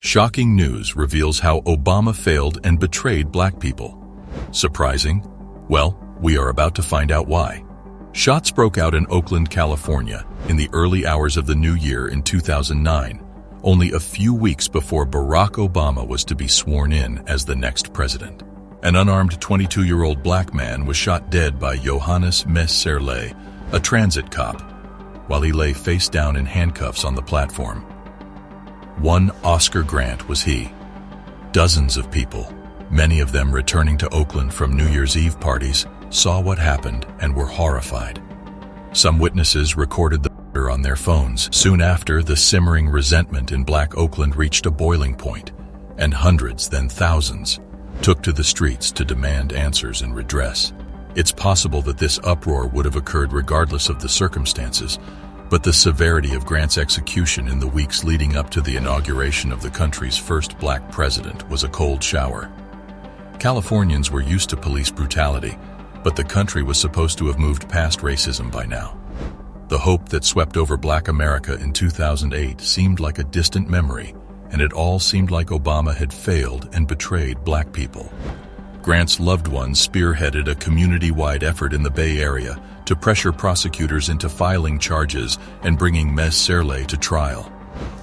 Shocking news reveals how Obama failed and betrayed black people. Surprising? Well, we are about to find out why. Shots broke out in Oakland, California, in the early hours of the new year in 2009, only a few weeks before Barack Obama was to be sworn in as the next president. An unarmed 22-year-old black man was shot dead by Johannes Messerle, a transit cop, while he lay face down in handcuffs on the platform. One Oscar Grant was he. Dozens of people, many of them returning to Oakland from New Year's Eve parties, saw what happened and were horrified. Some witnesses recorded the murder on their phones. Soon after, the simmering resentment in Black Oakland reached a boiling point, and hundreds, then thousands, took to the streets to demand answers and redress. It's possible that this uproar would have occurred regardless of the circumstances, but the severity of Grant's execution in the weeks leading up to the inauguration of the country's first black president was a cold shower. Californians were used to police brutality, but the country was supposed to have moved past racism by now. The hope that swept over Black America in 2008 seemed like a distant memory, and it all seemed like Obama had failed and betrayed black people. Grant's loved ones spearheaded a community-wide effort in the Bay Area to pressure prosecutors into filing charges and bringing Messerle to trial.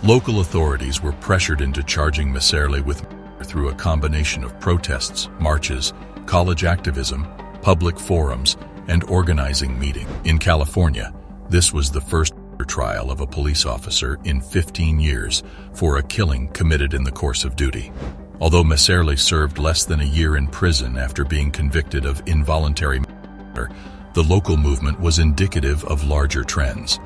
Local authorities were pressured into charging Messerle with murder through a combination of protests, marches, college activism, public forums, and organizing meetings. In California, this was the first trial of a police officer in 15 years for a killing committed in the course of duty. Although Messerle served less than a year in prison after being convicted of involuntary murder, the local movement was indicative of larger trends.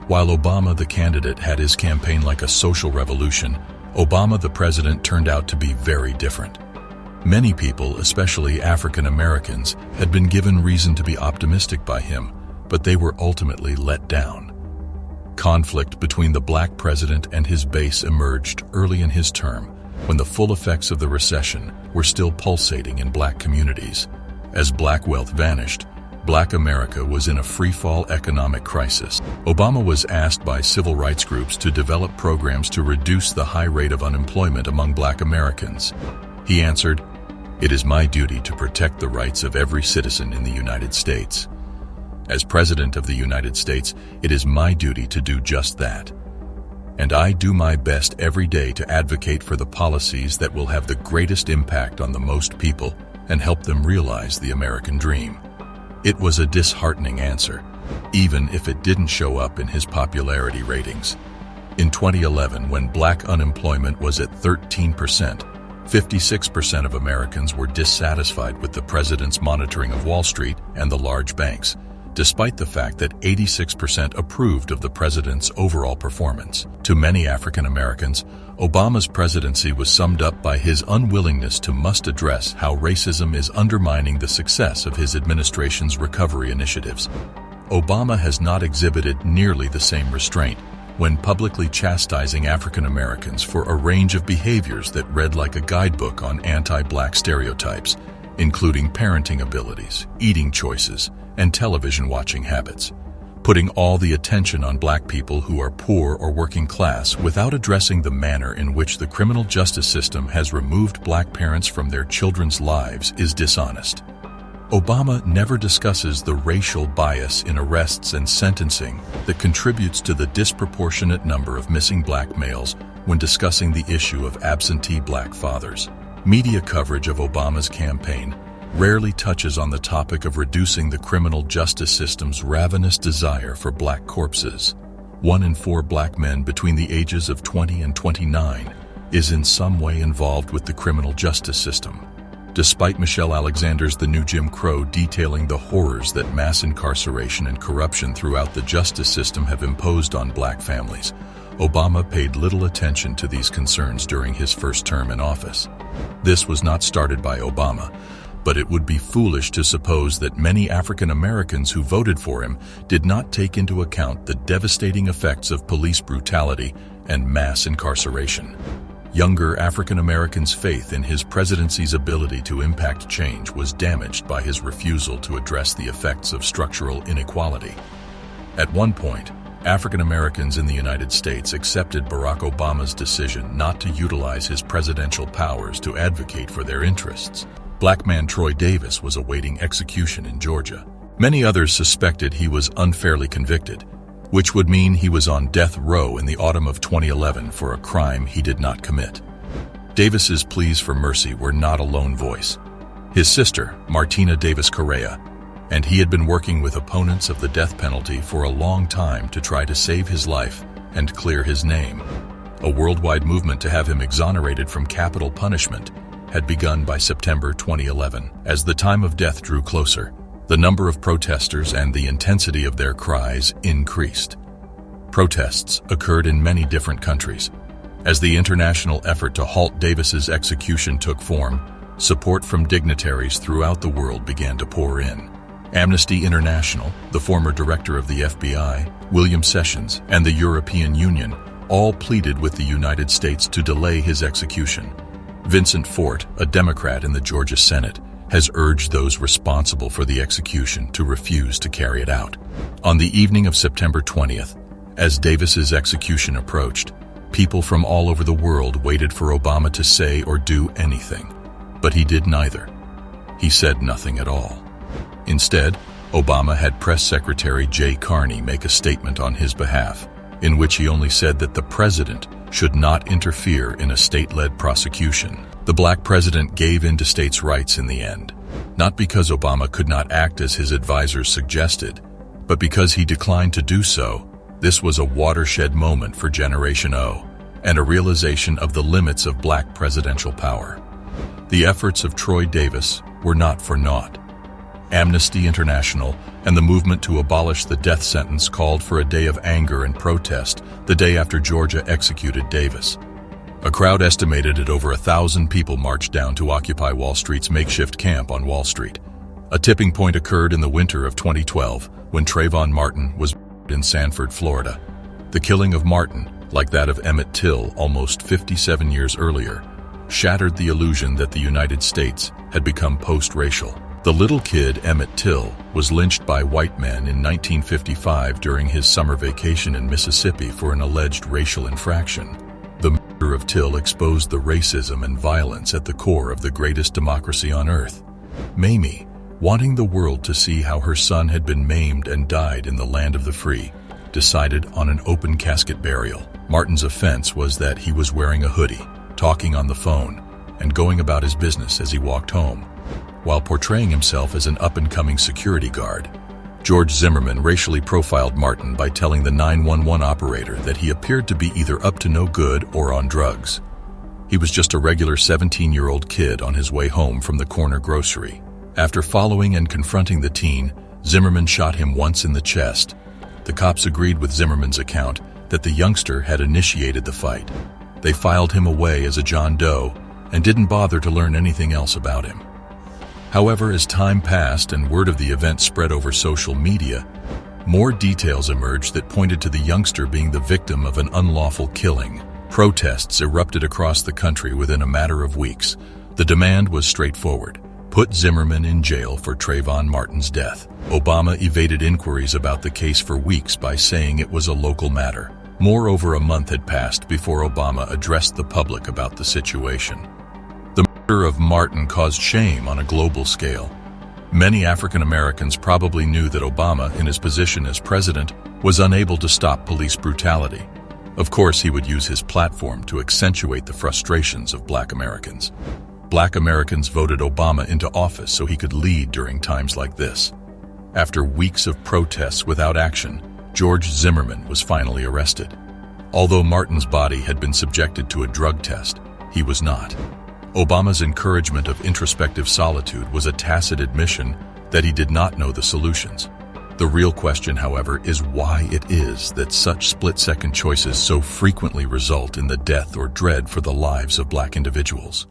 While Obama the candidate had his campaign like a social revolution, Obama the president turned out to be very different. Many people, especially African Americans, had been given reason to be optimistic by him, but they were ultimately let down. Conflict between the black president and his base emerged early in his term, when the full effects of the recession were still pulsating in black communities. As black wealth vanished, Black America was in a free-fall economic crisis. Obama was asked by civil rights groups to develop programs to reduce the high rate of unemployment among black Americans. He answered, "It is my duty to protect the rights of every citizen in the United States. As President of the United States, it is my duty to do just that. And I do my best every day to advocate for the policies that will have the greatest impact on the most people and help them realize the American dream." It was a disheartening answer, even if it didn't show up in his popularity ratings. In 2011, when black unemployment was at 13%, 56% of Americans were dissatisfied with the president's monitoring of Wall Street and the large banks, despite the fact that 86% approved of the president's overall performance. To many African Americans, Obama's presidency was summed up by his unwillingness to address how racism is undermining the success of his administration's recovery initiatives. Obama has not exhibited nearly the same restraint when publicly chastising African Americans for a range of behaviors that read like a guidebook on anti-black stereotypes, including parenting abilities, eating choices, and television watching habits, putting all the attention on black people who are poor or working class without addressing the manner in which the criminal justice system has removed black parents from their children's lives is dishonest. Obama never discusses the racial bias in arrests and sentencing that contributes to the disproportionate number of missing black males when discussing the issue of absentee black fathers. Media coverage of Obama's campaign rarely touches on the topic of reducing the criminal justice system's ravenous desire for black corpses. 1 in 4 black men between the ages of 20 and 29 is in some way involved with the criminal justice system. Despite Michelle Alexander's The New Jim Crow detailing the horrors that mass incarceration and corruption throughout the justice system have imposed on black families, Obama paid little attention to these concerns during his first term in office. This was not started by Obama, but it would be foolish to suppose that many African Americans who voted for him did not take into account the devastating effects of police brutality and mass incarceration. Younger African Americans' faith in his presidency's ability to impact change was damaged by his refusal to address the effects of structural inequality. At one point, African Americans in the United States accepted Barack Obama's decision not to utilize his presidential powers to advocate for their interests. Black man Troy Davis was awaiting execution in Georgia. Many others suspected he was unfairly convicted, which would mean he was on death row in the autumn of 2011 for a crime he did not commit. Davis's pleas for mercy were not a lone voice. His sister, Martina Davis Correa, and he had been working with opponents of the death penalty for a long time to try to save his life and clear his name. A worldwide movement to have him exonerated from capital punishment had begun by September 2011. As the time of death drew closer, the number of protesters and the intensity of their cries increased. Protests occurred in many different countries. As the international effort to halt Davis's execution took form, support from dignitaries throughout the world began to pour in. Amnesty International, the former director of the FBI, William Sessions, and the European Union all pleaded with the United States to delay his execution. Vincent Fort, a Democrat in the Georgia Senate, has urged those responsible for the execution to refuse to carry it out. On the evening of September 20th, as Davis's execution approached, people from all over the world waited for Obama to say or do anything. But he did neither. He said nothing at all. Instead, Obama had Press Secretary Jay Carney make a statement on his behalf, in which he only said that the president should not interfere in a state-led prosecution. The black president gave in to states' rights in the end, not because Obama could not act as his advisors suggested, but because he declined to do so. This was a watershed moment for Generation O, and a realization of the limits of black presidential power. The efforts of Troy Davis were not for naught. Amnesty International and the movement to abolish the death sentence called for a day of anger and protest the day after Georgia executed Davis. A crowd estimated at over 1,000 people marched down to Occupy Wall Street's makeshift camp on Wall Street. A tipping point occurred in the winter of 2012 when Trayvon Martin was in Sanford, Florida. The killing of Martin, like that of Emmett Till almost 57 years earlier, shattered the illusion that the United States had become post-racial. The little kid Emmett Till was lynched by white men in 1955 during his summer vacation in Mississippi for an alleged racial infraction. The murder of Till exposed the racism and violence at the core of the greatest democracy on earth. Mamie, wanting the world to see how her son had been maimed and died in the land of the free, decided on an open casket burial. Martin's offense was that he was wearing a hoodie, talking on the phone, and going about his business as he walked home, while portraying himself as an up-and-coming security guard. George Zimmerman racially profiled Martin by telling the 911 operator that he appeared to be either up to no good or on drugs. He was just a regular 17-year-old kid on his way home from the corner grocery. After following and confronting the teen, Zimmerman shot him once in the chest. The cops agreed with Zimmerman's account that the youngster had initiated the fight. They filed him away as a John Doe and didn't bother to learn anything else about him. However, as time passed and word of the event spread over social media, more details emerged that pointed to the youngster being the victim of an unlawful killing. Protests erupted across the country within a matter of weeks. The demand was straightforward: put Zimmerman in jail for Trayvon Martin's death. Obama evaded inquiries about the case for weeks by saying it was a local matter. Moreover, a month had passed before Obama addressed the public about the situation. The murder of Martin caused shame on a global scale. Many African Americans probably knew that Obama, in his position as president, was unable to stop police brutality. Of course, he would use his platform to accentuate the frustrations of Black Americans. Black Americans voted Obama into office so he could lead during times like this. After weeks of protests without action, George Zimmerman was finally arrested. Although Martin's body had been subjected to a drug test, he was not. Obama's encouragement of introspective solitude was a tacit admission that he did not know the solutions. The real question, however, is why it is that such split-second choices so frequently result in the death or dread for the lives of Black individuals.